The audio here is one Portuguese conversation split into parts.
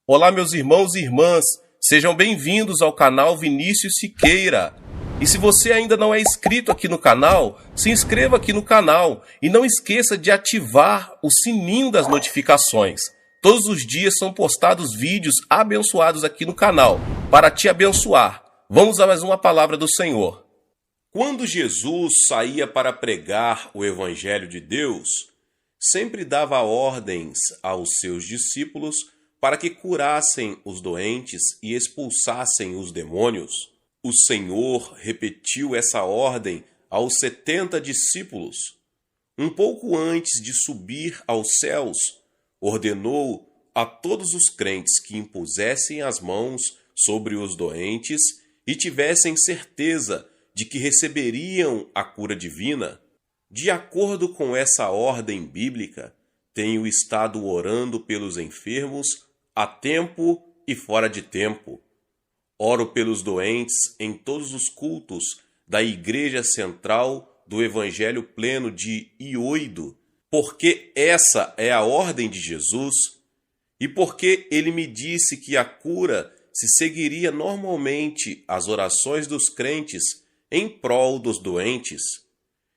Olá, meus irmãos e irmãs, sejam bem-vindos ao canal Vinícius Siqueira. E se você ainda não é inscrito aqui no canal, se inscreva aqui no canal e não esqueça de ativar o sininho das notificações. Todos os dias são postados vídeos abençoados aqui no canal para te abençoar. Vamos a mais uma palavra do Senhor. Quando Jesus saía para pregar o Evangelho de Deus, sempre dava ordens aos seus discípulos para que curassem os doentes e expulsassem os demônios. O Senhor repetiu essa ordem aos 70 discípulos. Um pouco antes de subir aos céus, ordenou a todos os crentes que impusessem as mãos sobre os doentes e tivessem certeza de que receberiam a cura divina. De acordo com essa ordem bíblica, tenho estado orando pelos enfermos a tempo e fora de tempo. Oro pelos doentes em todos os cultos da Igreja Central do Evangelho Pleno de Ioido, porque essa é a ordem de Jesus e porque ele me disse que a cura se seguiria normalmente às orações dos crentes em prol dos doentes.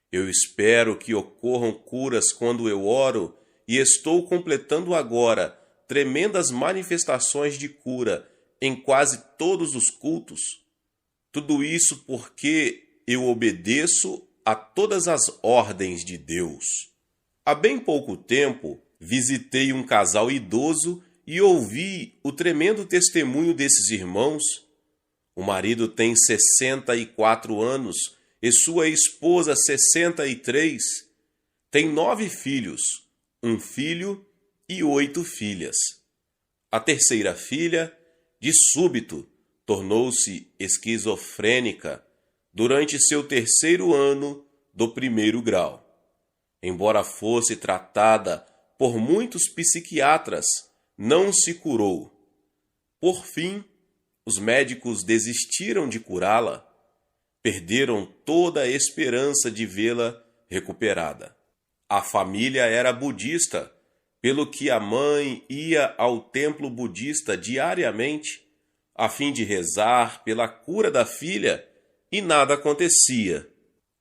Eu espero que ocorram curas quando eu oro e estou completando agora tremendas manifestações de cura em quase todos os cultos. Tudo isso porque eu obedeço a todas as ordens de Deus. Há bem pouco tempo, visitei um casal idoso e ouvi o tremendo testemunho desses irmãos. O marido tem 64 anos e sua esposa 63. Tem 9 filhos, um filho e 8 filhas. A terceira filha, de súbito, tornou-se esquizofrênica durante seu 3º ano do 1º grau. Embora fosse tratada por muitos psiquiatras, não se curou. Por fim, os médicos desistiram de curá-la. Perderam toda a esperança de vê-la recuperada. A família era budista, pelo que a mãe ia ao templo budista diariamente, a fim de rezar pela cura da filha, e nada acontecia.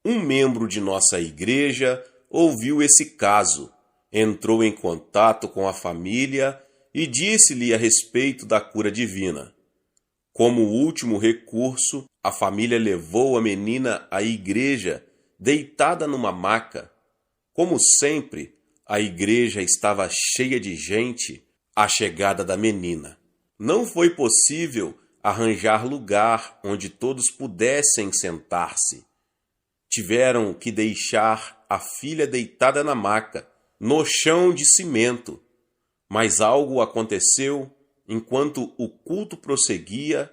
Um membro de nossa igreja ouviu esse caso, entrou em contato com a família e disse-lhe a respeito da cura divina. Como último recurso, a família levou a menina à igreja, deitada numa maca. Como sempre, a igreja estava cheia de gente à chegada da menina. Não foi possível arranjar lugar onde todos pudessem sentar-se. Tiveram que deixar a filha deitada na maca, no chão de cimento. Mas algo aconteceu enquanto o culto prosseguia.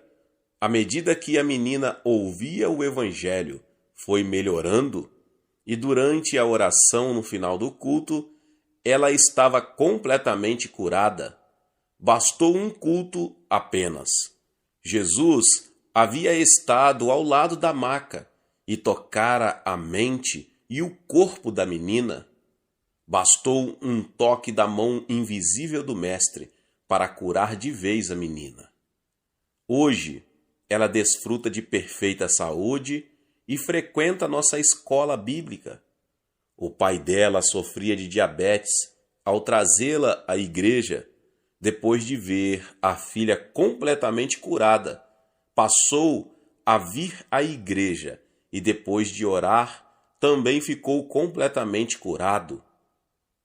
À medida que a menina ouvia o evangelho, foi melhorando, e durante a oração no final do culto, ela estava completamente curada. Bastou um culto apenas. Jesus havia estado ao lado da maca e tocara a mente e o corpo da menina. Bastou um toque da mão invisível do Mestre para curar de vez a menina. Hoje, ela desfruta de perfeita saúde e frequenta nossa escola bíblica. O pai dela sofria de diabetes. Ao trazê-la à igreja, depois de ver a filha completamente curada, passou a vir à igreja e depois de orar, também ficou completamente curado.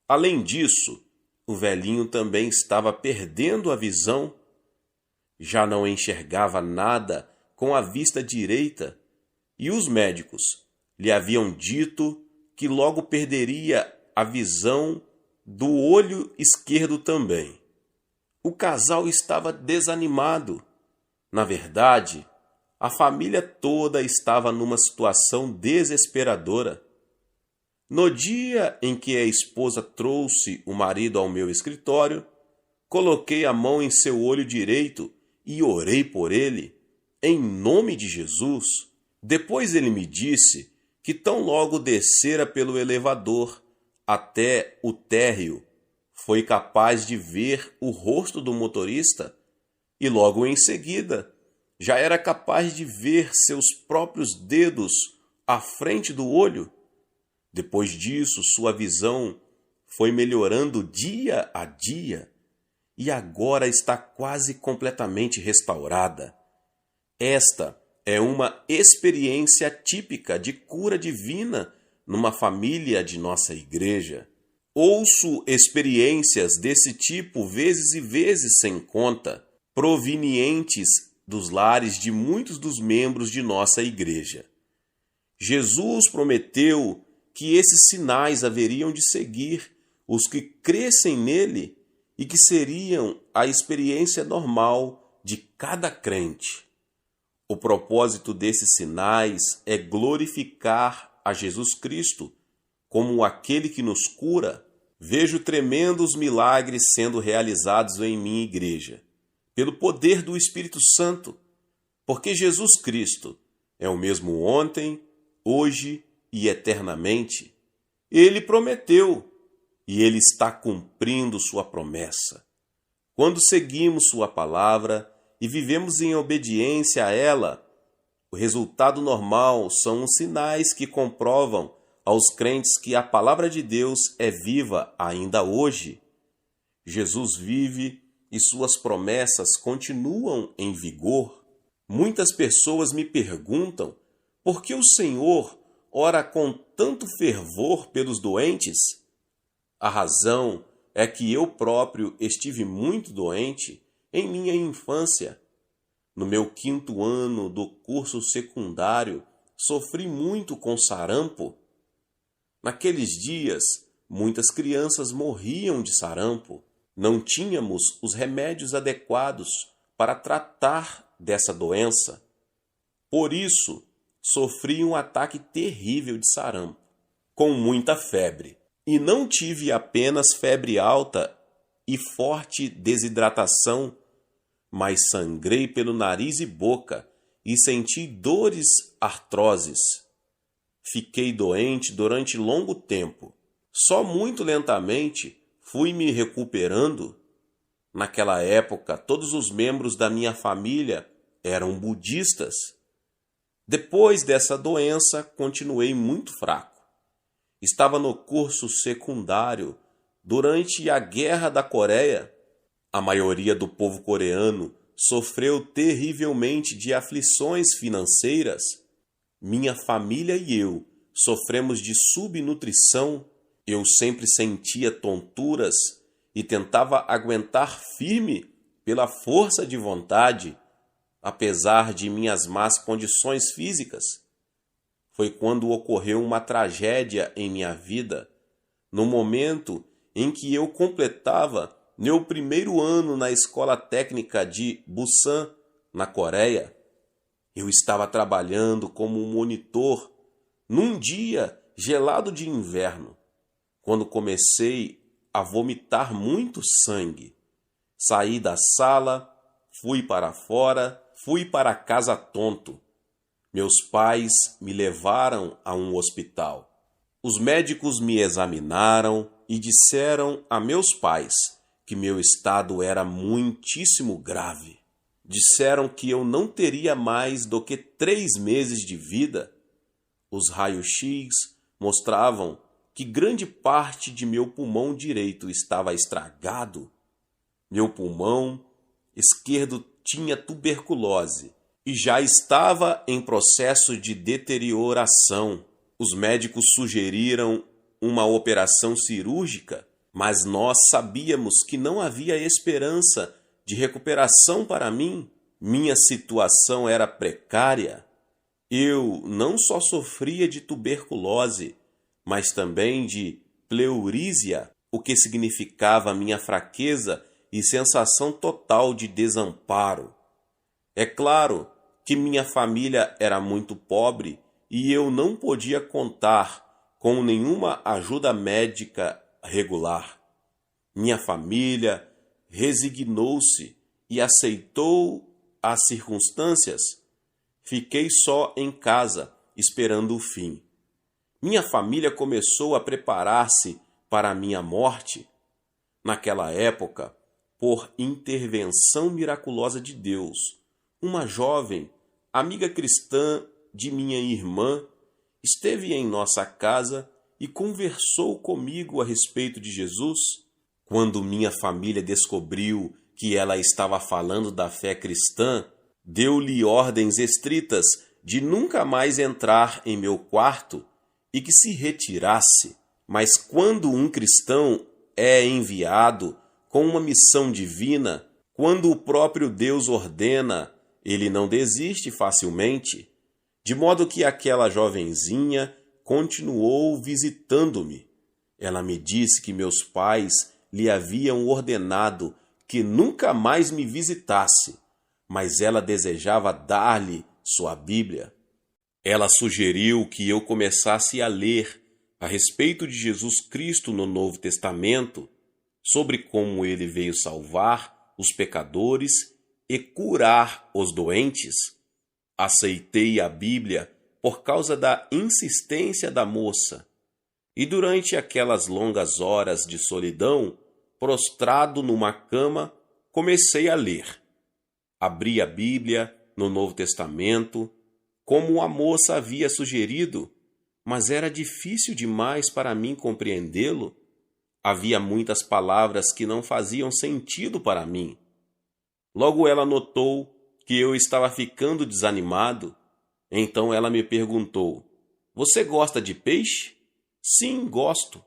Além disso, o velhinho também estava perdendo a visão. Já não enxergava nada com a vista direita e os médicos lhe haviam dito que logo perderia a visão do olho esquerdo também. O casal estava desanimado. Na verdade, a família toda estava numa situação desesperadora. No dia em que a esposa trouxe o marido ao meu escritório, coloquei a mão em seu olho direito e orei por ele, em nome de Jesus. Depois ele me disse que tão logo descera pelo elevador até o térreo, foi capaz de ver o rosto do motorista e logo em seguida já era capaz de ver seus próprios dedos à frente do olho. Depois disso, sua visão foi melhorando dia a dia e agora está quase completamente restaurada. Esta é uma experiência típica de cura divina numa família de nossa igreja. Ouço experiências desse tipo vezes e vezes sem conta, provenientes dos lares de muitos dos membros de nossa igreja. Jesus prometeu que esses sinais haveriam de seguir os que crescem nele e que seriam a experiência normal de cada crente. O propósito desses sinais é glorificar a Jesus Cristo como aquele que nos cura. Vejo tremendos milagres sendo realizados em minha igreja, pelo poder do Espírito Santo, porque Jesus Cristo é o mesmo ontem, hoje e eternamente. Ele prometeu e ele está cumprindo sua promessa. Quando seguimos sua palavra e vivemos em obediência a ela, o resultado normal são os sinais que comprovam aos crentes que a palavra de Deus é viva ainda hoje. Jesus vive e suas promessas continuam em vigor. Muitas pessoas me perguntam por que o Senhor ora com tanto fervor pelos doentes. A razão é que eu próprio estive muito doente em minha infância. No meu 5º ano do curso secundário, sofri muito com sarampo. Naqueles dias, muitas crianças morriam de sarampo. Não tínhamos os remédios adequados para tratar dessa doença. Por isso, sofri um ataque terrível de sarampo, com muita febre. E não tive apenas febre alta e forte desidratação, mas sangrei pelo nariz e boca e senti dores artroses. Fiquei doente durante longo tempo. Só muito lentamente fui me recuperando. Naquela época, todos os membros da minha família eram budistas. Depois dessa doença, continuei muito fraco. Estava no curso secundário durante a Guerra da Coreia. A maioria do povo coreano sofreu terrivelmente de aflições financeiras. Minha família e eu sofremos de subnutrição. Eu sempre sentia tonturas e tentava aguentar firme pela força de vontade, apesar de minhas más condições físicas. Foi quando ocorreu uma tragédia em minha vida, no momento em que eu completava meu 1º ano na escola técnica de Busan, na Coreia. Eu estava trabalhando como monitor num dia gelado de inverno, quando comecei a vomitar muito sangue. Saí da sala, fui para fora, fui para casa tonto. Meus pais me levaram a um hospital. Os médicos me examinaram e disseram a meus pais que meu estado era muitíssimo grave. Disseram que eu não teria mais do que 3 meses de vida. Os raios-x mostravam que grande parte de meu pulmão direito estava estragado. Meu pulmão esquerdo tinha tuberculose e já estava em processo de deterioração. Os médicos sugeriram uma operação cirúrgica, mas nós sabíamos que não havia esperança de recuperação para mim. Minha situação era precária. Eu não só sofria de tuberculose, mas também de pleurísia, o que significava minha fraqueza e sensação total de desamparo. É claro que minha família era muito pobre e eu não podia contar com nenhuma ajuda médica regular. Minha família resignou-se e aceitou as circunstâncias. Fiquei só em casa, esperando o fim. Minha família começou a preparar-se para a minha morte. Naquela época, por intervenção miraculosa de Deus, uma jovem, amiga cristã de minha irmã, esteve em nossa casa e conversou comigo a respeito de Jesus. Quando minha família descobriu que ela estava falando da fé cristã, deu-lhe ordens estritas de nunca mais entrar em meu quarto e que se retirasse. Mas quando um cristão é enviado com uma missão divina, quando o próprio Deus ordena, ele não desiste facilmente, de modo que aquela jovenzinha continuou visitando-me. Ela me disse que meus pais lhe haviam ordenado que nunca mais me visitasse, mas ela desejava dar-lhe sua Bíblia. Ela sugeriu que eu começasse a ler a respeito de Jesus Cristo no Novo Testamento, sobre como ele veio salvar os pecadores e curar os doentes. Aceitei a Bíblia por causa da insistência da moça, e durante aquelas longas horas de solidão, prostrado numa cama, comecei a ler. Abri a Bíblia no Novo Testamento, como a moça havia sugerido, mas era difícil demais para mim compreendê-lo. Havia muitas palavras que não faziam sentido para mim. Logo ela notou que eu estava ficando desanimado. Então ela me perguntou: "Você gosta de peixe?" "Sim, gosto."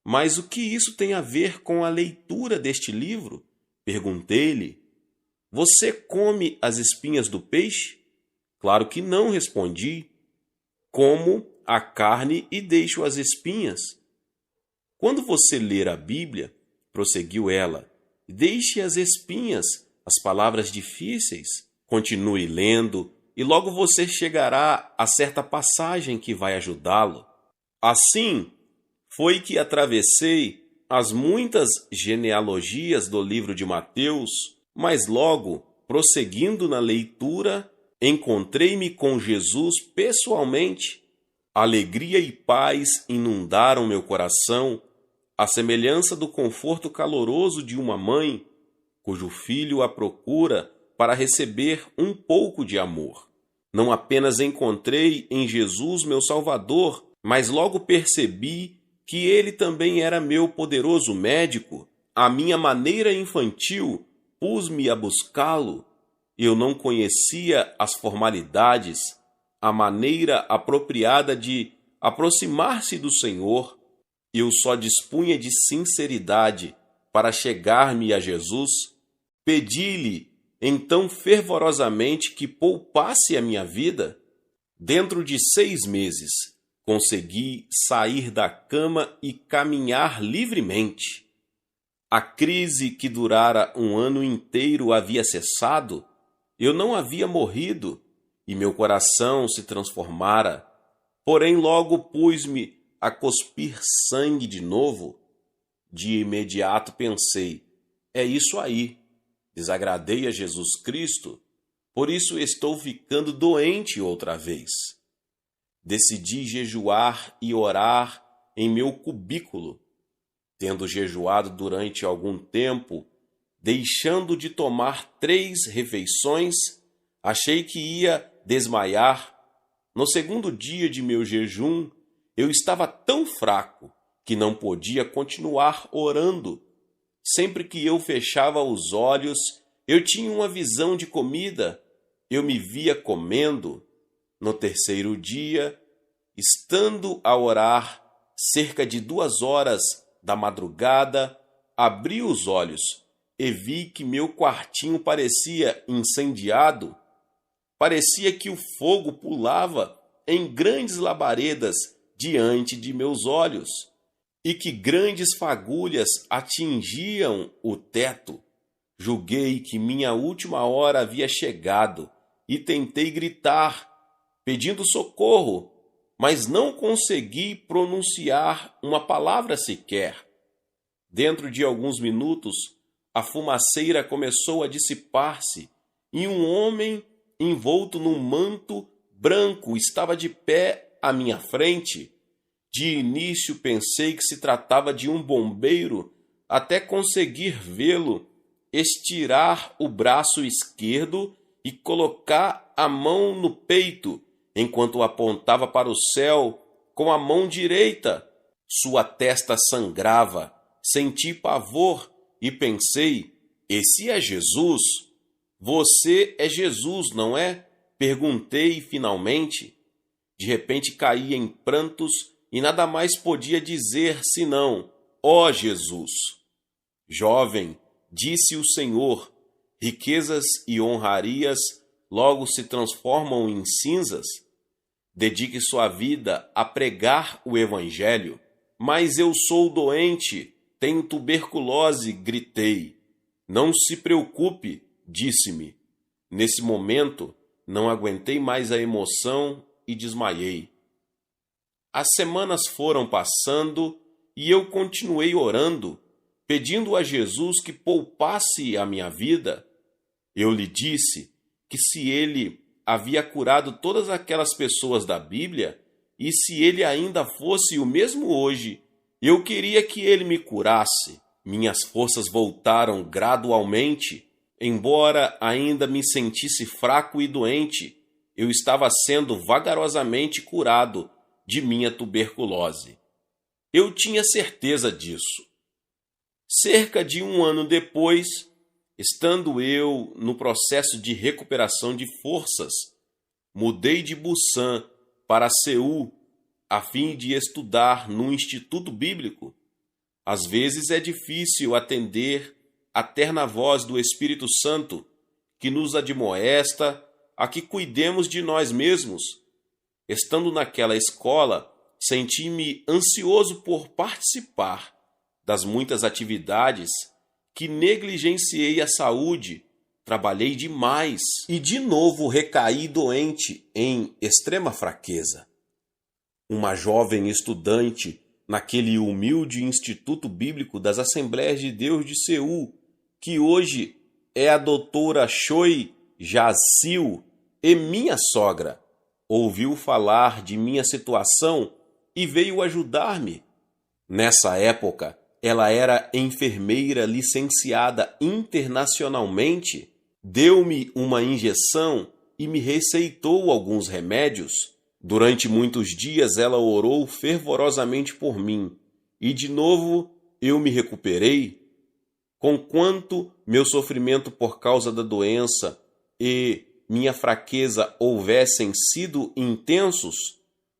"Mas o que isso tem a ver com a leitura deste livro?" Perguntei-lhe. "Você come as espinhas do peixe?" "Claro que não," respondi. "Como a carne e deixo as espinhas." "Quando você ler a Bíblia," prosseguiu ela, "deixe as espinhas, as palavras difíceis. Continue lendo e logo você chegará a certa passagem que vai ajudá-lo." Assim foi que atravessei as muitas genealogias do livro de Mateus, mas logo, prosseguindo na leitura, encontrei-me com Jesus pessoalmente. Alegria e paz inundaram meu coração, à semelhança do conforto caloroso de uma mãe, cujo filho a procura para receber um pouco de amor. Não apenas encontrei em Jesus meu Salvador, mas logo percebi que ele também era meu poderoso médico. À minha maneira infantil, pus-me a buscá-lo. Eu não conhecia as formalidades, a maneira apropriada de aproximar-se do Senhor. Eu só dispunha de sinceridade para chegar-me a Jesus. Pedi-lhe, então, fervorosamente que poupasse a minha vida. Dentro de 6 meses, consegui sair da cama e caminhar livremente. A crise que durara um ano inteiro havia cessado. Eu não havia morrido e meu coração se transformara. Porém, logo pus-me a cuspir sangue de novo. De imediato pensei: é isso aí. Desagradei a Jesus Cristo, por isso estou ficando doente outra vez. Decidi jejuar e orar em meu cubículo. Tendo jejuado durante algum tempo, deixando de tomar 3 refeições, achei que ia desmaiar. No segundo dia de meu jejum, eu estava tão fraco que não podia continuar orando. Sempre que eu fechava os olhos, eu tinha uma visão de comida. Eu me via comendo. No terceiro dia, estando a orar, cerca de 2 horas da madrugada, abri os olhos e vi que meu quartinho parecia incendiado. Parecia que o fogo pulava em grandes labaredas diante de meus olhos e que grandes fagulhas atingiam o teto. Julguei que minha última hora havia chegado e tentei gritar, pedindo socorro, mas não consegui pronunciar uma palavra sequer. Dentro de alguns minutos, a fumaceira começou a dissipar-se e um homem envolto num manto branco estava de pé à minha frente. De início pensei que se tratava de um bombeiro, até conseguir vê-lo estirar o braço esquerdo e colocar a mão no peito, enquanto apontava para o céu com a mão direita. Sua testa sangrava. Senti pavor e pensei: esse é Jesus? Você é Jesus, não é? Perguntei finalmente. De repente caí em prantos e nada mais podia dizer senão: ó Jesus! Jovem, disse o Senhor, riquezas e honrarias logo se transformam em cinzas? Dedique sua vida a pregar o Evangelho. Mas eu sou doente, tenho tuberculose, gritei. Não se preocupe, disse-me. Nesse momento, não aguentei mais a emoção e desmaiei. As semanas foram passando e eu continuei orando, pedindo a Jesus que poupasse a minha vida. Eu lhe disse que se ele havia curado todas aquelas pessoas da Bíblia, e se ele ainda fosse o mesmo hoje, eu queria que ele me curasse. Minhas forças voltaram gradualmente. Embora ainda me sentisse fraco e doente, eu estava sendo vagarosamente curado de minha tuberculose. Eu tinha certeza disso. Cerca de 1 ano depois, estando eu no processo de recuperação de forças, mudei de Busan para Seul a fim de estudar no Instituto Bíblico. Às vezes é difícil atender a terna voz do Espírito Santo, que nos admoesta a que cuidemos de nós mesmos. Estando naquela escola, senti-me ansioso por participar das muitas atividades que negligenciei a saúde, trabalhei demais e de novo recaí doente em extrema fraqueza. Uma jovem estudante naquele humilde Instituto Bíblico das Assembleias de Deus de Seul, que hoje é a doutora Choi Jasil, e minha sogra, ouviu falar de minha situação e veio ajudar-me. Nessa época, ela era enfermeira licenciada internacionalmente, deu-me uma injeção e me receitou alguns remédios. Durante muitos dias ela orou fervorosamente por mim, e de novo eu me recuperei. Conquanto meu sofrimento por causa da doença e minha fraqueza houvessem sido intensos,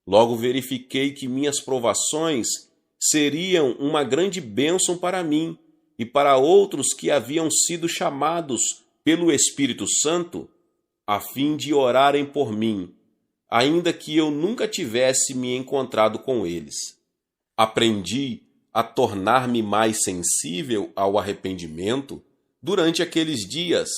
logo verifiquei que minhas provações seriam uma grande bênção para mim e para outros que haviam sido chamados pelo Espírito Santo, a fim de orarem por mim, ainda que eu nunca tivesse me encontrado com eles. Aprendi a tornar-me mais sensível ao arrependimento durante aqueles dias.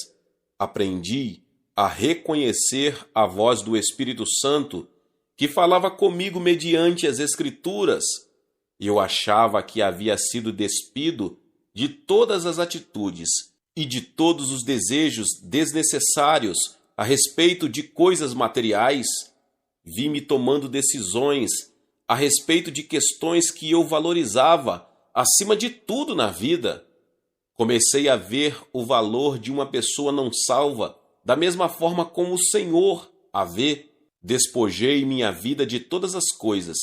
Aprendi a reconhecer a voz do Espírito Santo que falava comigo mediante as Escrituras. Eu achava que havia sido despido de todas as atitudes e de todos os desejos desnecessários a respeito de coisas materiais. Vi-me tomando decisões a respeito de questões que eu valorizava acima de tudo na vida. Comecei a ver o valor de uma pessoa não salva da mesma forma como o Senhor a vê. Despojei minha vida de todas as coisas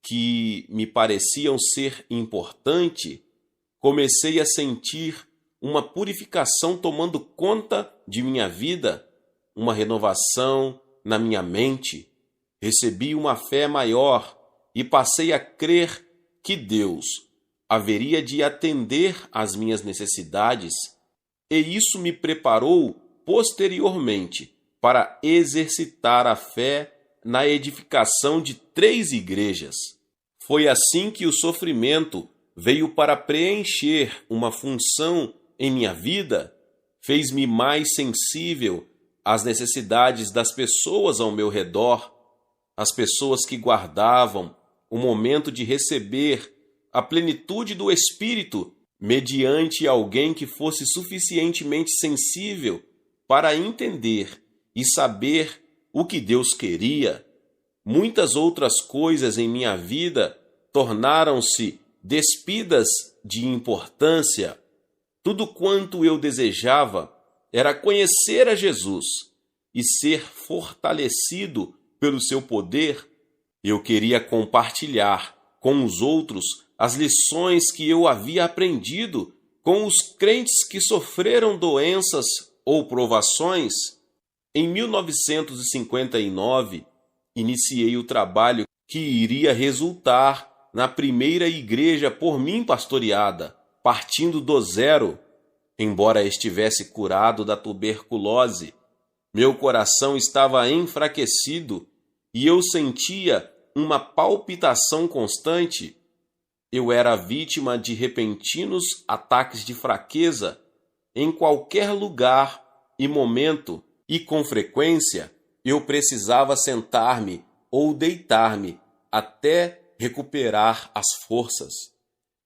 que me pareciam ser importantes. Comecei a sentir uma purificação tomando conta de minha vida, uma renovação na minha mente. Recebi uma fé maior e passei a crer que Deus haveria de atender às minhas necessidades, e isso me preparou posteriormente para exercitar a fé na edificação de 3 igrejas. Foi assim que o sofrimento veio para preencher uma função em minha vida, fez-me mais sensível às necessidades das pessoas ao meu redor, as pessoas que guardavam o momento de receber a plenitude do Espírito mediante alguém que fosse suficientemente sensível para entender e saber o que Deus queria. Muitas outras coisas em minha vida tornaram-se despidas de importância. Tudo quanto eu desejava era conhecer a Jesus e ser fortalecido pelo seu poder. Eu queria compartilhar com os outros as lições que eu havia aprendido com os crentes que sofreram doenças ou provações. Em 1959, iniciei o trabalho que iria resultar na primeira igreja por mim pastoreada, partindo do zero. Embora estivesse curado da tuberculose, meu coração estava enfraquecido e eu sentia uma palpitação constante. Eu era vítima de repentinos ataques de fraqueza em qualquer lugar e momento, e com frequência eu precisava sentar-me ou deitar-me até recuperar as forças.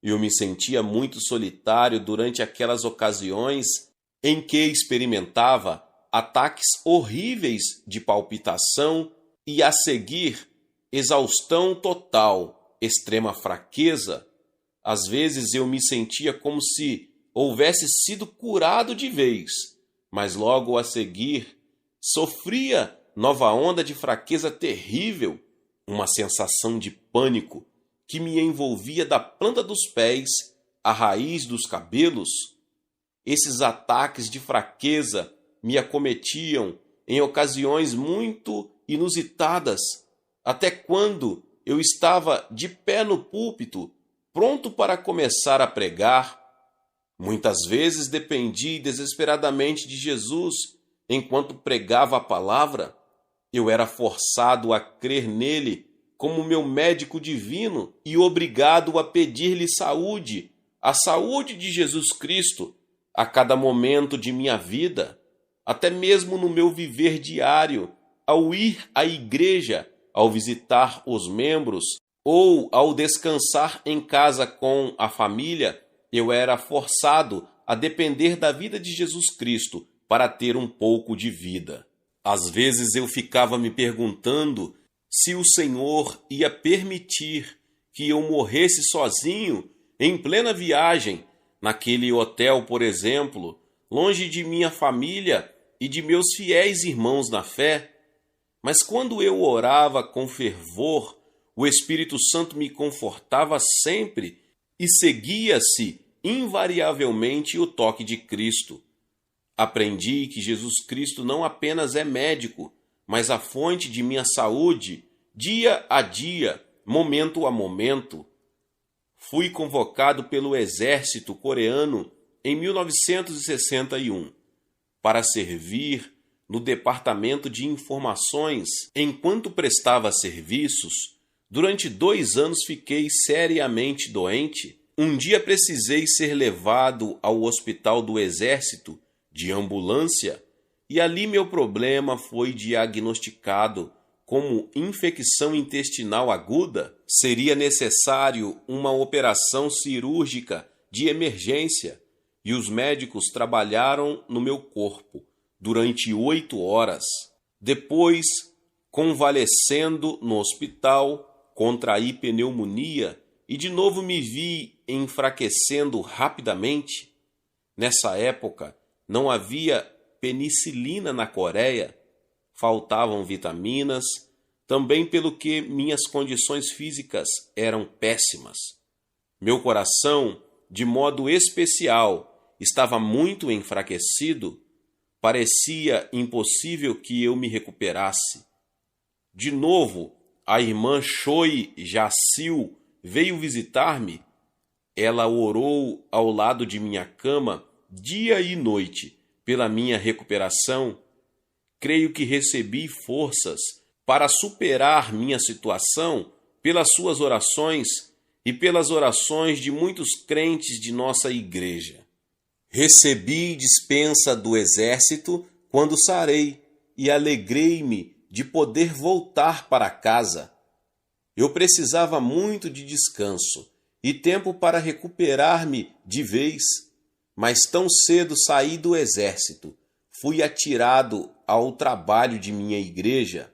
Eu me sentia muito solitário durante aquelas ocasiões em que experimentava ataques horríveis de palpitação e, a seguir, exaustão total, extrema fraqueza. Às vezes eu me sentia como se houvesse sido curado de vez, mas logo a seguir sofria nova onda de fraqueza terrível, uma sensação de pânico que me envolvia da planta dos pés à raiz dos cabelos. Esses ataques de fraqueza me acometiam em ocasiões muito inusitadas, até quando eu estava de pé no púlpito, pronto para começar a pregar. Muitas vezes dependi desesperadamente de Jesus enquanto pregava a palavra. Eu era forçado a crer nele como meu médico divino e obrigado a pedir-lhe saúde, a saúde de Jesus Cristo, a cada momento de minha vida, até mesmo no meu viver diário, ao ir à igreja, ao visitar os membros ou ao descansar em casa com a família. Eu era forçado a depender da vida de Jesus Cristo para ter um pouco de vida. Às vezes eu ficava me perguntando se o Senhor ia permitir que eu morresse sozinho em plena viagem, naquele hotel, por exemplo, longe de minha família e de meus fiéis irmãos na fé. Mas quando eu orava com fervor, o Espírito Santo me confortava sempre e seguia-se invariavelmente o toque de Cristo. Aprendi que Jesus Cristo não apenas é médico, mas a fonte de minha saúde, dia a dia, momento a momento. Fui convocado pelo exército coreano em 1961 para servir no Departamento de Informações. Enquanto prestava serviços, durante 2 anos fiquei seriamente doente. Um dia precisei ser levado ao hospital do Exército de ambulância e ali meu problema foi diagnosticado como infecção intestinal aguda. Seria necessário uma operação cirúrgica de emergência e os médicos trabalharam no meu corpo durante 8 horas. Depois, convalescendo no hospital, contraí pneumonia e de novo me vi enfraquecendo rapidamente. Nessa época, não havia penicilina na Coreia, faltavam vitaminas, também pelo que minhas condições físicas eram péssimas. Meu coração, de modo especial, estava muito enfraquecido. Parecia impossível que eu me recuperasse. De novo, a irmã Choi Jacil veio visitar-me. Ela orou ao lado de minha cama dia e noite pela minha recuperação. Creio que recebi forças para superar minha situação pelas suas orações e pelas orações de muitos crentes de nossa igreja. Recebi dispensa do exército quando sarei e alegrei-me de poder voltar para casa. Eu precisava muito de descanso e tempo para recuperar-me de vez, mas tão cedo saí do exército, fui atirado ao trabalho de minha igreja.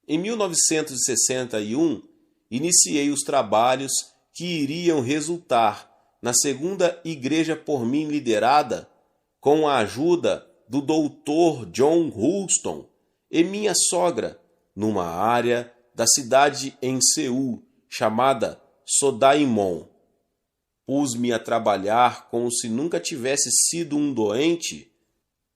Em 1961, iniciei os trabalhos que iriam resultar na segunda igreja por mim liderada, com a ajuda do Dr. John Houston e minha sogra, numa área da cidade em Seul, chamada Sodaimon. Pus-me a trabalhar como se nunca tivesse sido um doente.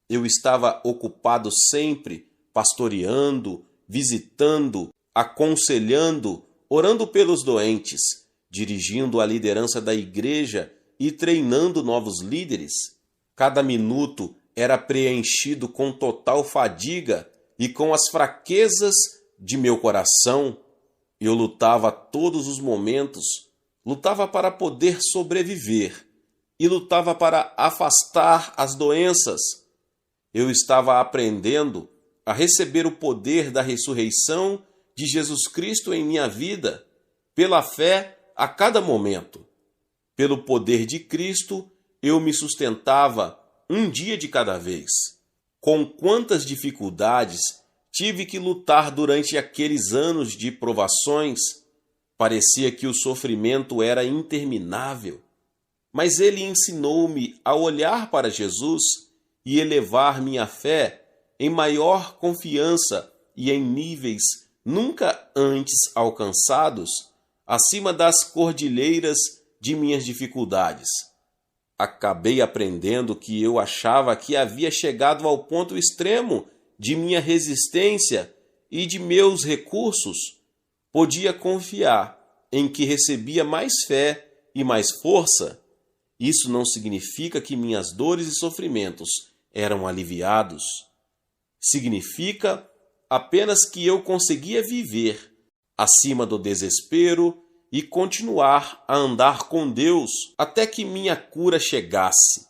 Eu estava ocupado sempre, pastoreando, visitando, aconselhando, orando pelos doentes, dirigindo a liderança da igreja e treinando novos líderes. Cada minuto era preenchido com total fadiga e com as fraquezas de meu coração. Eu lutava todos os momentos, lutava para poder sobreviver e lutava para afastar as doenças. Eu estava aprendendo a receber o poder da ressurreição de Jesus Cristo em minha vida, pela fé a cada momento. Pelo poder de Cristo, eu me sustentava um dia de cada vez. Com quantas dificuldades tive que lutar durante aqueles anos de provações. Parecia que o sofrimento era interminável. Mas ele ensinou-me a olhar para Jesus e elevar minha fé em maior confiança e em níveis nunca antes alcançados, acima das cordilheiras de minhas dificuldades. Acabei aprendendo que eu achava que havia chegado ao ponto extremo de minha resistência e de meus recursos. Podia confiar em que recebia mais fé e mais força. Isso não significa que minhas dores e sofrimentos eram aliviados. Significa apenas que eu conseguia viver acima do desespero e continuar a andar com Deus até que minha cura chegasse.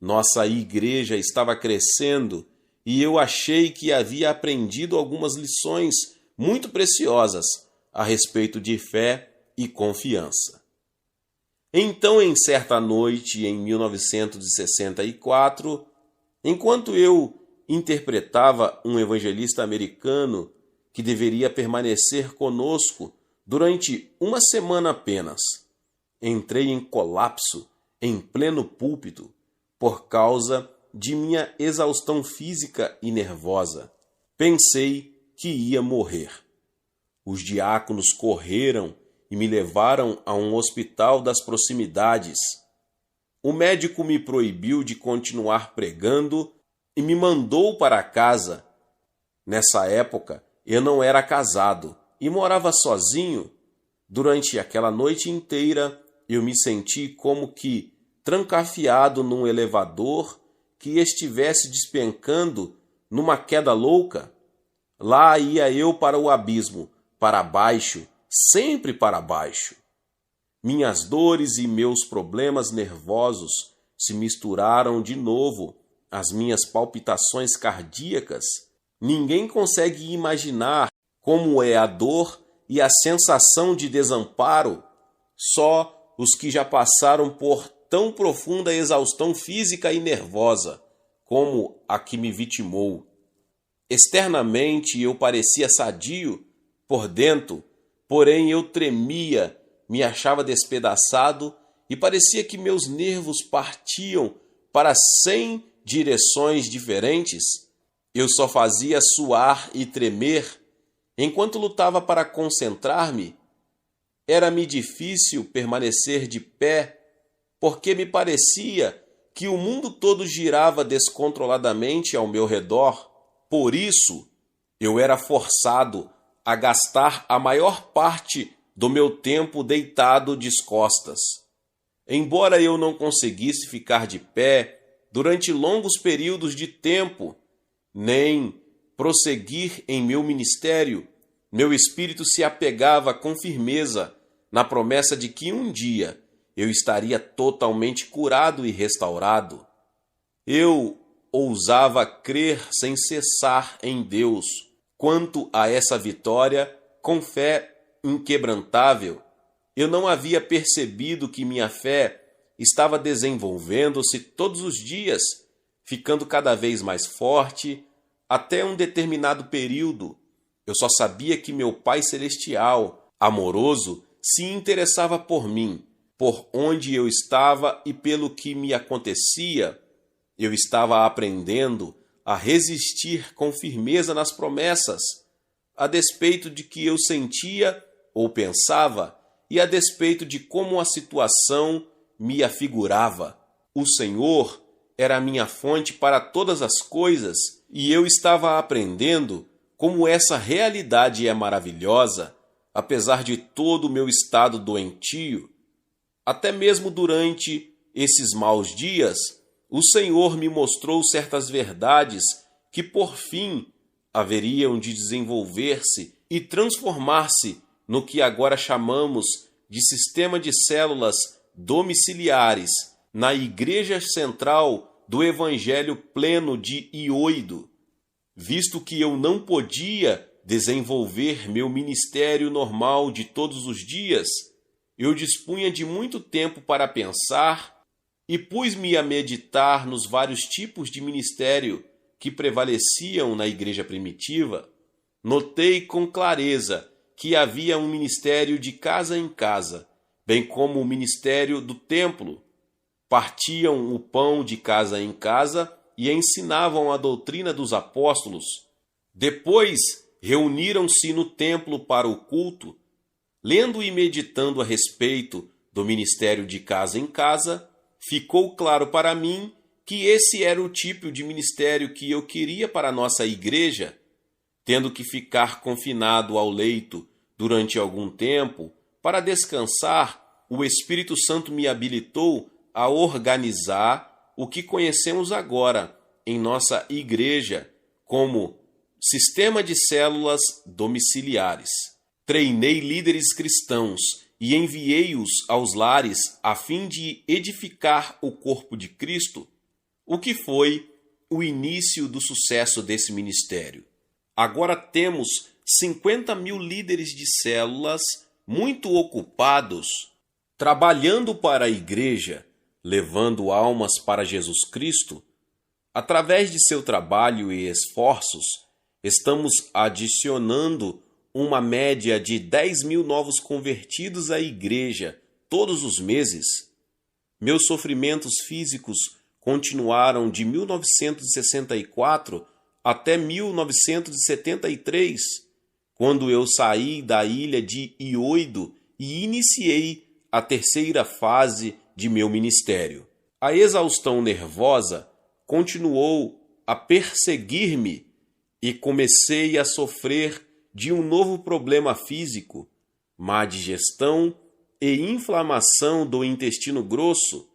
Nossa igreja estava crescendo e eu achei que havia aprendido algumas lições muito preciosas a respeito de fé e confiança. Então, em certa noite, em 1964, enquanto eu interpretava um evangelista americano que deveria permanecer conosco durante uma semana apenas, entrei em colapso em pleno púlpito por causa de minha exaustão física e nervosa. Pensei que ia morrer. Os diáconos correram e me levaram a um hospital das proximidades. O médico me proibiu de continuar pregando e me mandou para casa. Nessa época, eu não era casado e morava sozinho. Durante aquela noite inteira, eu me senti como que trancafiado num elevador que estivesse despencando numa queda louca. Lá ia eu para o abismo, para baixo, sempre para baixo. Minhas dores e meus problemas nervosos se misturaram de novo às minhas palpitações cardíacas. Ninguém consegue imaginar como é a dor e a sensação de desamparo. Só os que já passaram por tão profunda exaustão física e nervosa como a que me vitimou. Externamente eu parecia sadio, por dentro, porém eu tremia, me achava despedaçado e parecia que meus nervos partiam para 100 direções diferentes. Eu só fazia suar e tremer enquanto lutava para concentrar-me. Era-me difícil permanecer de pé, porque me parecia que o mundo todo girava descontroladamente ao meu redor. Por isso, eu era forçado a gastar a maior parte do meu tempo deitado descostas. Embora eu não conseguisse ficar de pé durante longos períodos de tempo, nem prosseguir em meu ministério, meu espírito se apegava com firmeza na promessa de que um dia eu estaria totalmente curado e restaurado. Eu ousava crer sem cessar em Deus quanto a essa vitória com fé inquebrantável. Eu não havia percebido que minha fé estava desenvolvendo-se todos os dias, ficando cada vez mais forte. Até um determinado período, eu só sabia que meu Pai Celestial, amoroso, se interessava por mim por onde eu estava e pelo que me acontecia, eu estava aprendendo a resistir com firmeza nas promessas, a despeito de que eu sentia ou pensava e a despeito de como a situação me afigurava. O Senhor era a minha fonte para todas as coisas e eu estava aprendendo como essa realidade é maravilhosa, apesar de todo o meu estado doentio. Até mesmo durante esses maus dias, o Senhor me mostrou certas verdades que, por fim, haveriam de desenvolver-se e transformar-se no que agora chamamos de sistema de células domiciliares na Igreja Central do Evangelho Pleno de Hioido. Visto que eu não podia desenvolver meu ministério normal de todos os dias, eu dispunha de muito tempo para pensar e pus-me a meditar nos vários tipos de ministério que prevaleciam na igreja primitiva. Notei com clareza que havia um ministério de casa em casa, bem como o ministério do templo. Partiam o pão de casa em casa e ensinavam a doutrina dos apóstolos. Depois reuniram-se no templo para o culto. Lendo e meditando a respeito do ministério de casa em casa, ficou claro para mim que esse era o tipo de ministério que eu queria para a nossa igreja. Tendo que ficar confinado ao leito durante algum tempo para descansar, o Espírito Santo me habilitou a organizar o que conhecemos agora em nossa igreja como sistema de células domiciliares. Treinei líderes cristãos e enviei-os aos lares a fim de edificar o corpo de Cristo, o que foi o início do sucesso desse ministério. Agora temos 50.000 líderes de células muito ocupados, trabalhando para a igreja, levando almas para Jesus Cristo. Através de seu trabalho e esforços, estamos adicionando uma média de 10.000 novos convertidos à igreja todos os meses. Meus sofrimentos físicos continuaram de 1964 até 1973, quando eu saí da ilha de Hioido e iniciei a terceira fase de meu ministério. A exaustão nervosa continuou a perseguir-me e comecei a sofrer de um novo problema físico, má digestão e inflamação do intestino grosso.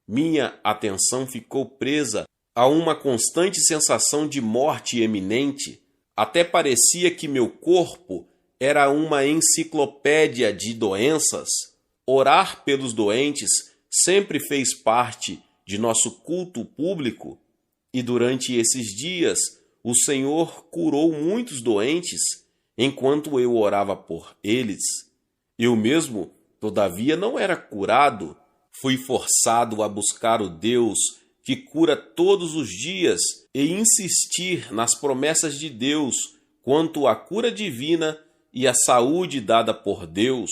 Minha atenção ficou presa a uma constante sensação de morte iminente. Até parecia que meu corpo era uma enciclopédia de doenças. Orar pelos doentes sempre fez parte de nosso culto público, e durante esses dias o Senhor curou muitos doentes enquanto eu orava por eles. Eu mesmo, todavia, não era curado. Fui forçado a buscar o Deus que cura todos os dias e insistir nas promessas de Deus quanto à cura divina e à saúde dada por Deus.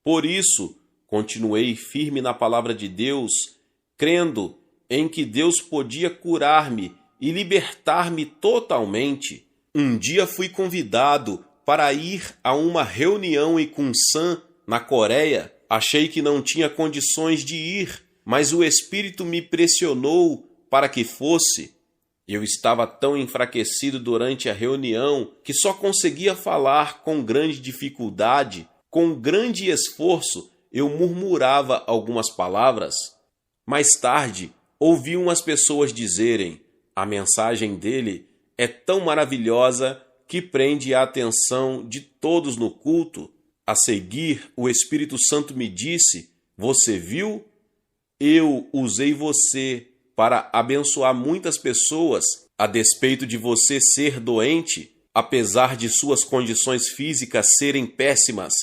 Por isso, continuei firme na palavra de Deus, crendo em que Deus podia curar-me e libertar-me totalmente. Um dia fui convidado para ir a uma reunião em Kunsan, na Coreia. Achei que não tinha condições de ir, mas o Espírito me pressionou para que fosse. Eu estava tão enfraquecido durante a reunião que só conseguia falar com grande dificuldade. Com grande esforço, eu murmurava algumas palavras. Mais tarde, ouvi umas pessoas dizerem: a mensagem dele é tão maravilhosa que prende a atenção de todos no culto. A seguir, o Espírito Santo me disse: você viu? Eu usei você para abençoar muitas pessoas, a despeito de você ser doente. Apesar de suas condições físicas serem péssimas,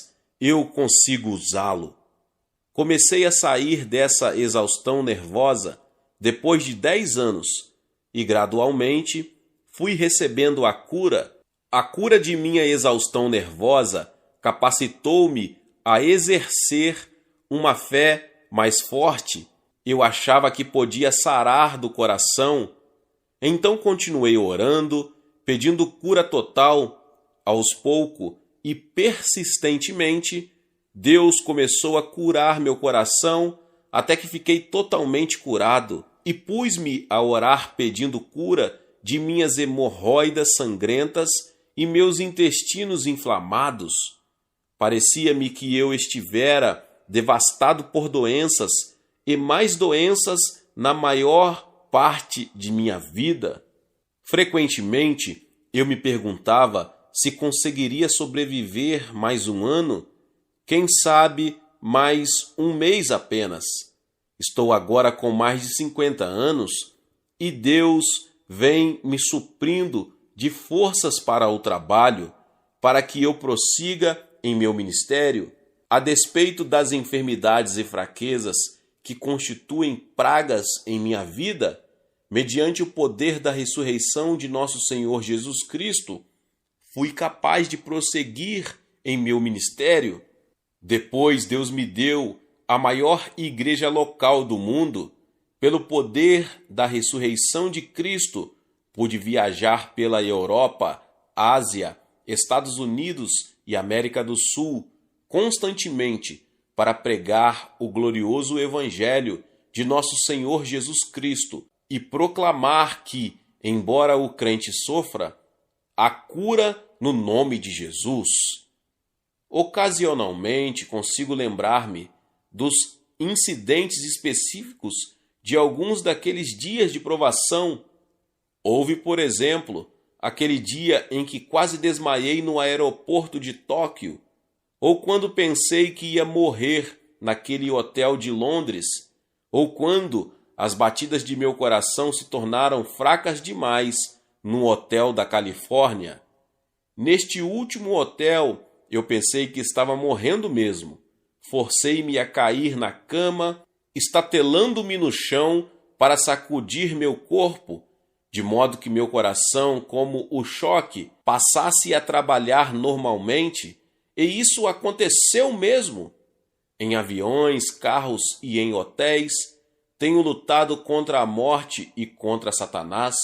eu consigo usá-lo. Comecei a sair dessa exaustão nervosa depois de 10 anos e gradualmente fui recebendo a cura. A cura de minha exaustão nervosa capacitou-me a exercer uma fé mais forte, eu achava que podia sarar do coração. Então continuei orando, pedindo cura total. Aos poucos e persistentemente, Deus começou a curar meu coração até que fiquei totalmente curado e pus-me a orar pedindo cura de minhas hemorroidas sangrentas e meus intestinos inflamados. Parecia-me que eu estivera devastado por doenças e mais doenças na maior parte de minha vida. Frequentemente, eu me perguntava se conseguiria sobreviver mais um ano, quem sabe mais um mês apenas. Estou agora com mais de 50 anos e Deus vem me suprindo de forças para o trabalho, para que eu prossiga em meu ministério, a despeito das enfermidades e fraquezas que constituem pragas em minha vida, mediante o poder da ressurreição de nosso Senhor Jesus Cristo, fui capaz de prosseguir em meu ministério. Depois Deus me deu a maior igreja local do mundo. Pelo poder da ressurreição de Cristo, pude viajar pela Europa, Ásia, Estados Unidos e América do Sul constantemente para pregar o glorioso Evangelho de nosso Senhor Jesus Cristo e proclamar que, embora o crente sofra, há cura no nome de Jesus. Ocasionalmente consigo lembrar-me dos incidentes específicos de alguns daqueles dias de provação. Houve, por exemplo, aquele dia em que quase desmaiei no aeroporto de Tóquio, ou quando pensei que ia morrer naquele hotel de Londres, ou quando as batidas de meu coração se tornaram fracas demais num hotel da Califórnia. Neste último hotel, eu pensei que estava morrendo mesmo. Forcei-me a cair na cama, estatelando-me no chão para sacudir meu corpo, de modo que meu coração, como o choque, passasse a trabalhar normalmente, e isso aconteceu mesmo. Em aviões, carros e em hotéis, tenho lutado contra a morte e contra Satanás.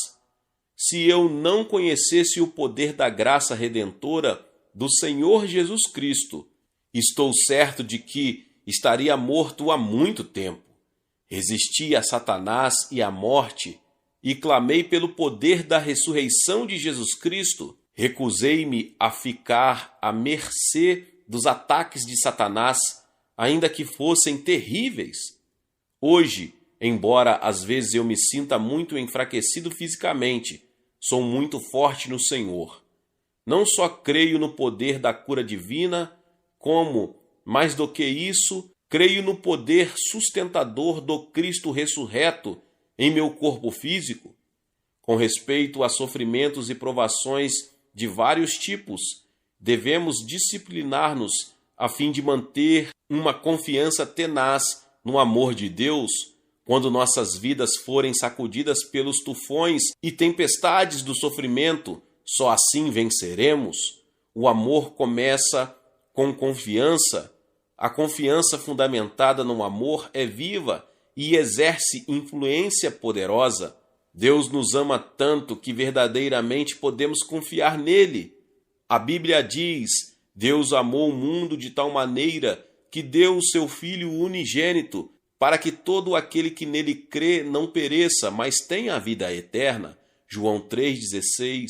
Se eu não conhecesse o poder da graça redentora do Senhor Jesus Cristo, estou certo de que estaria morto há muito tempo. Resisti a Satanás e à morte e clamei pelo poder da ressurreição de Jesus Cristo. Recusei-me a ficar à mercê dos ataques de Satanás, ainda que fossem terríveis. Hoje, embora às vezes eu me sinta muito enfraquecido fisicamente, sou muito forte no Senhor. Não só creio no poder da cura divina, como, mais do que isso, creio no poder sustentador do Cristo ressurreto em meu corpo físico. Com respeito a sofrimentos e provações de vários tipos, devemos disciplinar-nos a fim de manter uma confiança tenaz no amor de Deus quando nossas vidas forem sacudidas pelos tufões e tempestades do sofrimento. Só assim venceremos. O amor começa com confiança. A confiança fundamentada no amor é viva e exerce influência poderosa. Deus nos ama tanto que verdadeiramente podemos confiar nele. A Bíblia diz: Deus amou o mundo de tal maneira que deu o seu Filho unigênito, para que todo aquele que nele crê não pereça, mas tenha a vida eterna. João 3,16.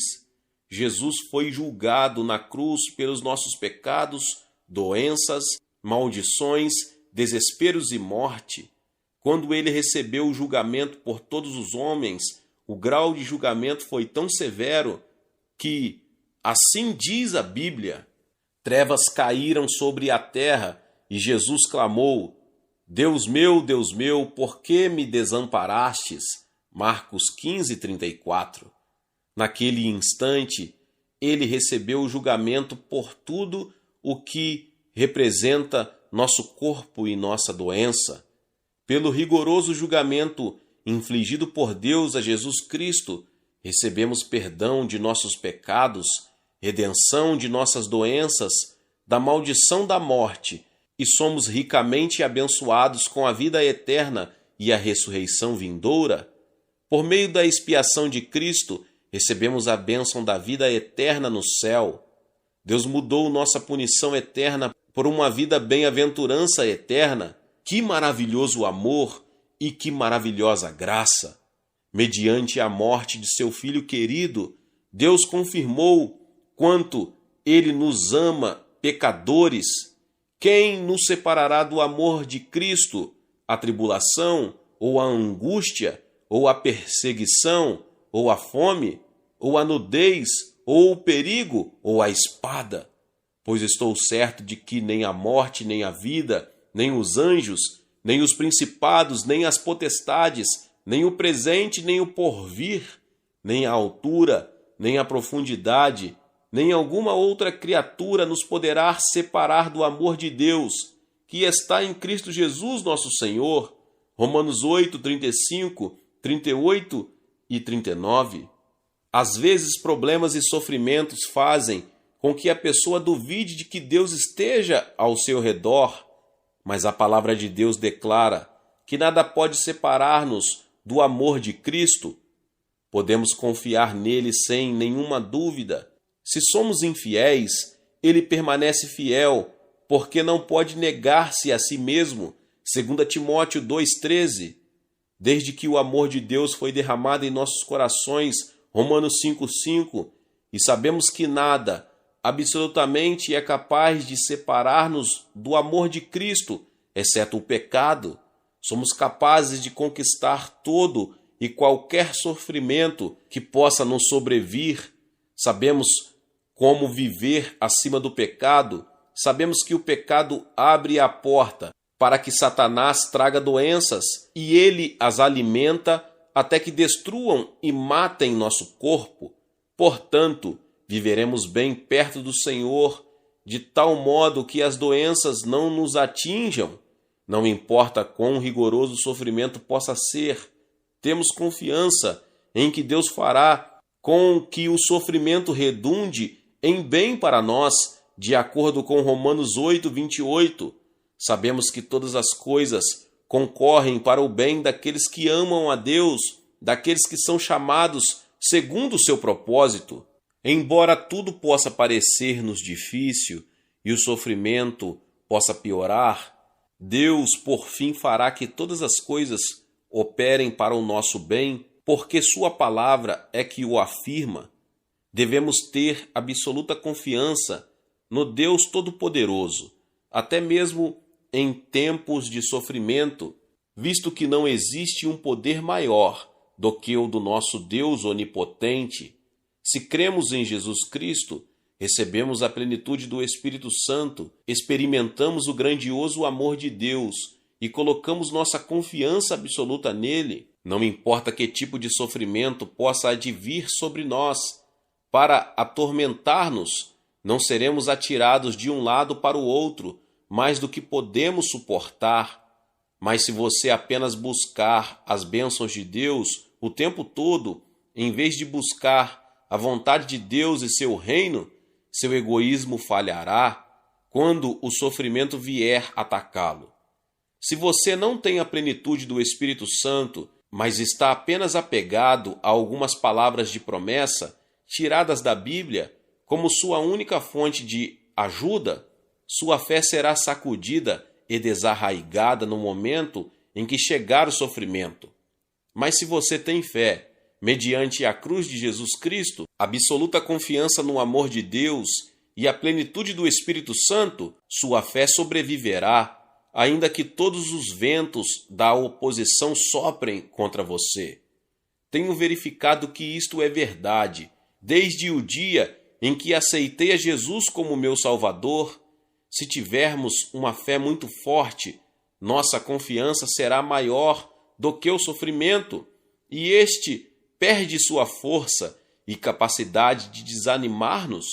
Jesus foi julgado na cruz pelos nossos pecados, doenças, maldições, desesperos e morte. Quando ele recebeu o julgamento por todos os homens, o grau de julgamento foi tão severo que, assim diz a Bíblia, trevas caíram sobre a terra e Jesus clamou: Deus meu, por que me desamparastes? Marcos 15:34. Naquele instante, ele recebeu o julgamento por tudo o que representa nosso corpo e nossa doença. Pelo rigoroso julgamento infligido por Deus a Jesus Cristo, recebemos perdão de nossos pecados, redenção de nossas doenças, da maldição da morte e somos ricamente abençoados com a vida eterna e a ressurreição vindoura? Por meio da expiação de Cristo, recebemos a bênção da vida eterna no céu. Deus mudou nossa punição eterna por uma vida bem-aventurança eterna. Que maravilhoso amor e que maravilhosa graça! Mediante a morte de seu Filho querido, Deus confirmou quanto Ele nos ama, pecadores. Quem nos separará do amor de Cristo? A tribulação, ou a angústia, ou a perseguição, ou a fome, ou a nudez, ou o perigo, ou a espada? Pois estou certo de que nem a morte, nem a vida, nem os anjos, nem os principados, nem as potestades, nem o presente, nem o porvir, nem a altura, nem a profundidade, nem alguma outra criatura nos poderá separar do amor de Deus, que está em Cristo Jesus nosso Senhor. Romanos 8, 35, 38 e 39. Às vezes problemas e sofrimentos fazem com que a pessoa duvide de que Deus esteja ao seu redor, mas a palavra de Deus declara que nada pode separar-nos do amor de Cristo. Podemos confiar nele sem nenhuma dúvida. Se somos infiéis, ele permanece fiel, porque não pode negar-se a si mesmo. 2 Timóteo 2,13. Desde que o amor de Deus foi derramado em nossos corações, Romanos 5,5, e sabemos que nada, absolutamente, é capaz de separar-nos do amor de Cristo, exceto o pecado. Somos capazes de conquistar todo e qualquer sofrimento que possa nos sobrevir. Sabemos como viver acima do pecado. Sabemos que o pecado abre a porta para que Satanás traga doenças e ele as alimenta até que destruam e matem nosso corpo. Portanto, viveremos bem perto do Senhor, de tal modo que as doenças não nos atinjam. Não importa quão rigoroso o sofrimento possa ser, temos confiança em que Deus fará com que o sofrimento redunde em bem para nós, de acordo com Romanos 8, 28. Sabemos que todas as coisas concorrem para o bem daqueles que amam a Deus, daqueles que são chamados segundo o seu propósito. Embora tudo possa parecer-nos difícil e o sofrimento possa piorar, Deus, por fim, fará que todas as coisas operem para o nosso bem, porque sua palavra é que o afirma. Devemos ter absoluta confiança no Deus Todo-Poderoso, até mesmo em tempos de sofrimento, visto que não existe um poder maior do que o do nosso Deus onipotente. Se cremos em Jesus Cristo, recebemos a plenitude do Espírito Santo, experimentamos o grandioso amor de Deus e colocamos nossa confiança absoluta nele. Não importa que tipo de sofrimento possa advir sobre nós para atormentar-nos, não seremos atirados de um lado para o outro, mais do que podemos suportar. Mas se você apenas buscar as bênçãos de Deus o tempo todo, em vez de buscar a vontade de Deus e seu reino, seu egoísmo falhará quando o sofrimento vier atacá-lo. Se você não tem a plenitude do Espírito Santo, mas está apenas apegado a algumas palavras de promessa tiradas da Bíblia como sua única fonte de ajuda, sua fé será sacudida e desarraigada no momento em que chegar o sofrimento. Mas se você tem fé, mediante a cruz de Jesus Cristo, absoluta confiança no amor de Deus e a plenitude do Espírito Santo, sua fé sobreviverá, ainda que todos os ventos da oposição soprem contra você. Tenho verificado que isto é verdade, desde o dia em que aceitei a Jesus como meu Salvador. Se tivermos uma fé muito forte, nossa confiança será maior do que o sofrimento, e este perde sua força e capacidade de desanimar-nos.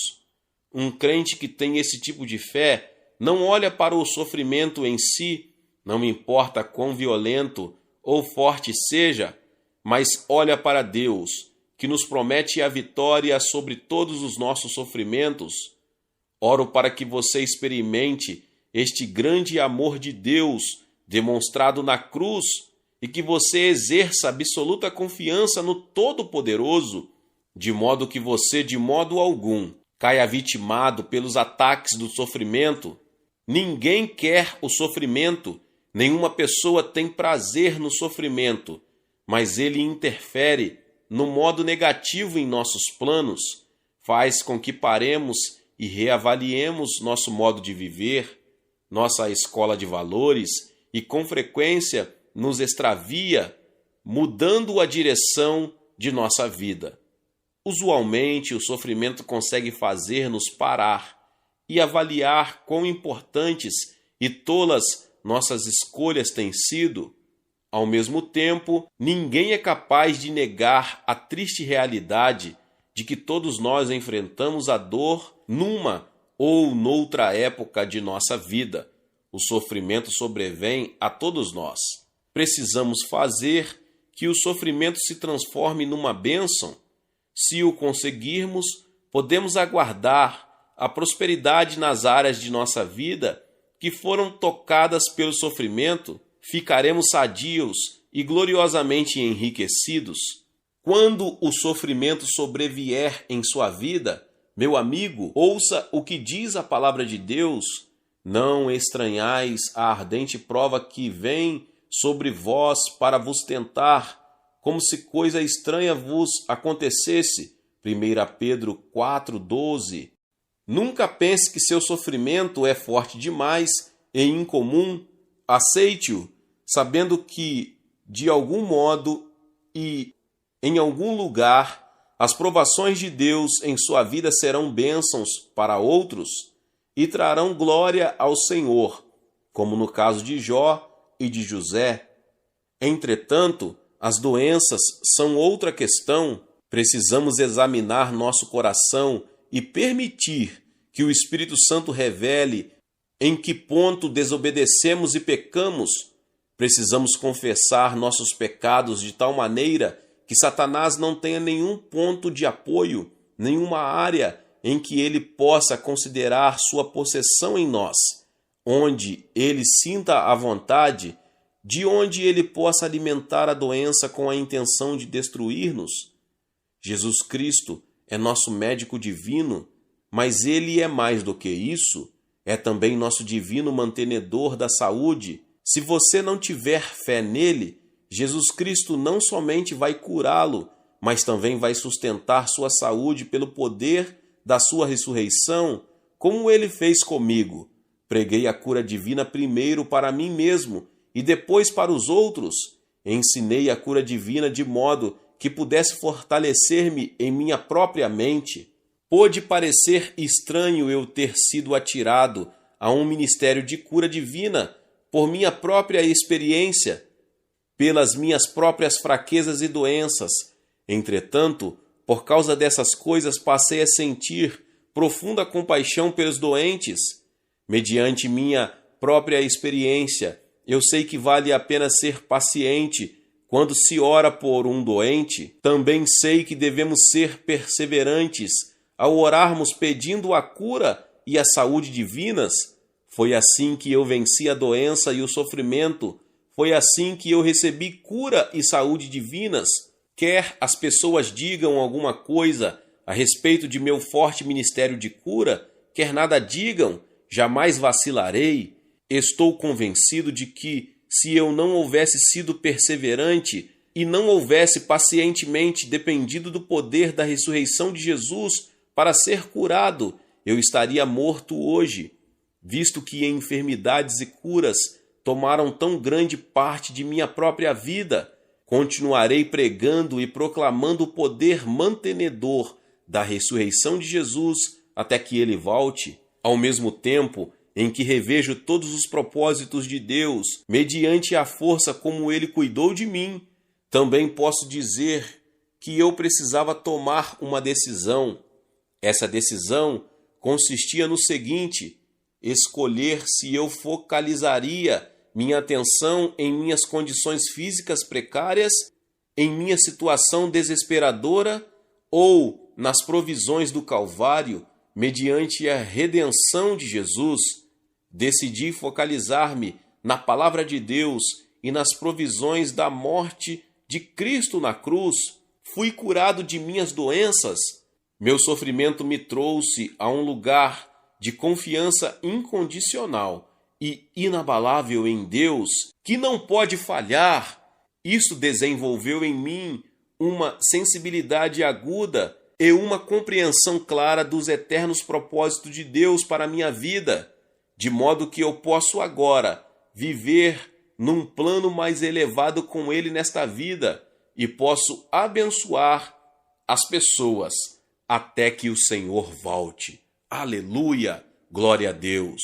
Um crente que tem esse tipo de fé não olha para o sofrimento em si, não importa quão violento ou forte seja, mas olha para Deus, que nos promete a vitória sobre todos os nossos sofrimentos. Oro para que você experimente este grande amor de Deus demonstrado na cruz e que você exerça absoluta confiança no Todo-Poderoso, de modo que você, de modo algum, caia vitimado pelos ataques do sofrimento. Ninguém quer o sofrimento, nenhuma pessoa tem prazer no sofrimento, mas ele interfere no modo negativo em nossos planos, faz com que paremos e reavaliemos nosso modo de viver, nossa escola de valores e, com frequência, nos extravia, mudando a direção de nossa vida. Usualmente, o sofrimento consegue fazer-nos parar e avaliar quão importantes e tolas nossas escolhas têm sido. Ao mesmo tempo, ninguém é capaz de negar a triste realidade de que todos nós enfrentamos a dor numa ou noutra época de nossa vida. O sofrimento sobrevém a todos nós. Precisamos fazer que o sofrimento se transforme numa bênção. Se o conseguirmos, podemos aguardar a prosperidade nas áreas de nossa vida que foram tocadas pelo sofrimento, ficaremos sadios e gloriosamente enriquecidos. Quando o sofrimento sobrevier em sua vida, meu amigo, ouça o que diz a palavra de Deus: não estranhais a ardente prova que vem sobre vós para vos tentar, como se coisa estranha vos acontecesse. 1 Pedro 4,12. Nunca pense que seu sofrimento é forte demais e incomum. Aceite-o, sabendo que, de algum modo e em algum lugar, as provações de Deus em sua vida serão bênçãos para outros e trarão glória ao Senhor, como no caso de Jó e de José. Entretanto, as doenças são outra questão. Precisamos examinar nosso coração e permitir que o Espírito Santo revele em que ponto desobedecemos e pecamos. Precisamos confessar nossos pecados de tal maneira que Satanás não tenha nenhum ponto de apoio, nenhuma área em que ele possa considerar sua possessão em nós, onde ele sinta a vontade, de onde ele possa alimentar a doença com a intenção de destruir-nos. Jesus Cristo é nosso médico divino, mas ele é mais do que isso, é também nosso divino mantenedor da saúde. Se você não tiver fé nele, Jesus Cristo não somente vai curá-lo, mas também vai sustentar sua saúde pelo poder da sua ressurreição, como ele fez comigo. Preguei a cura divina primeiro para mim mesmo e depois para os outros. Ensinei a cura divina de modo que pudesse fortalecer-me em minha própria mente. Pôde parecer estranho eu ter sido atirado a um ministério de cura divina por minha própria experiência, pelas minhas próprias fraquezas e doenças. Entretanto, por causa dessas coisas, passei a sentir profunda compaixão pelos doentes. Mediante minha própria experiência, eu sei que vale a pena ser paciente quando se ora por um doente. Também sei que devemos ser perseverantes ao orarmos pedindo a cura e a saúde divinas. Foi assim que eu venci a doença e o sofrimento. Foi assim que eu recebi cura e saúde divinas. Quer as pessoas digam alguma coisa a respeito de meu forte ministério de cura, quer nada digam, jamais vacilarei. Estou convencido de que, se eu não houvesse sido perseverante e não houvesse pacientemente dependido do poder da ressurreição de Jesus para ser curado, eu estaria morto hoje, visto que enfermidades e curas tomaram tão grande parte de minha própria vida. Continuarei pregando e proclamando o poder mantenedor da ressurreição de Jesus até que ele volte, ao mesmo tempo em que revejo todos os propósitos de Deus, mediante a força como ele cuidou de mim. Também posso dizer que eu precisava tomar uma decisão. Essa decisão consistia no seguinte: escolher se eu focalizaria minha atenção em minhas condições físicas precárias, em minha situação desesperadora ou nas provisões do Calvário, mediante a redenção de Jesus. decidi focalizar-me na palavra de Deus e nas provisões da morte de Cristo na cruz. Fui curado de minhas doenças. Meu sofrimento me trouxe a um lugar de confiança incondicional e inabalável em Deus, que não pode falhar. Isso desenvolveu em mim uma sensibilidade aguda e uma compreensão clara dos eternos propósitos de Deus para a minha vida, de modo que eu posso agora viver num plano mais elevado com Ele nesta vida e posso abençoar as pessoas até que o Senhor volte. Aleluia! Glória a Deus!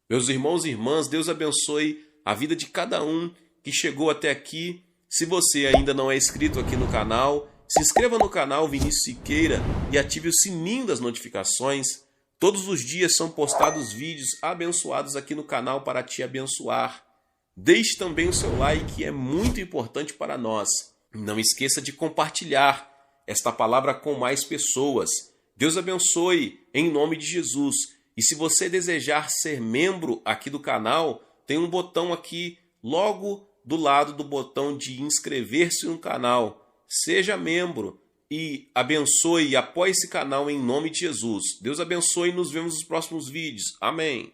Meus irmãos e irmãs, Deus abençoe a vida de cada um que chegou até aqui. Se você ainda não é inscrito aqui no canal, se inscreva no canal Vinícius Siqueira e ative o sininho das notificações. Todos os dias são postados vídeos abençoados aqui no canal para te abençoar. Deixe também o seu like, que é muito importante para nós. Não esqueça de compartilhar esta palavra com mais pessoas. Deus abençoe em nome de Jesus. E se você desejar ser membro aqui do canal, tem um botão aqui logo do lado do botão de inscrever-se no canal. Seja membro e abençoe e apoie esse canal em nome de Jesus. Deus abençoe e nos vemos nos próximos vídeos. Amém.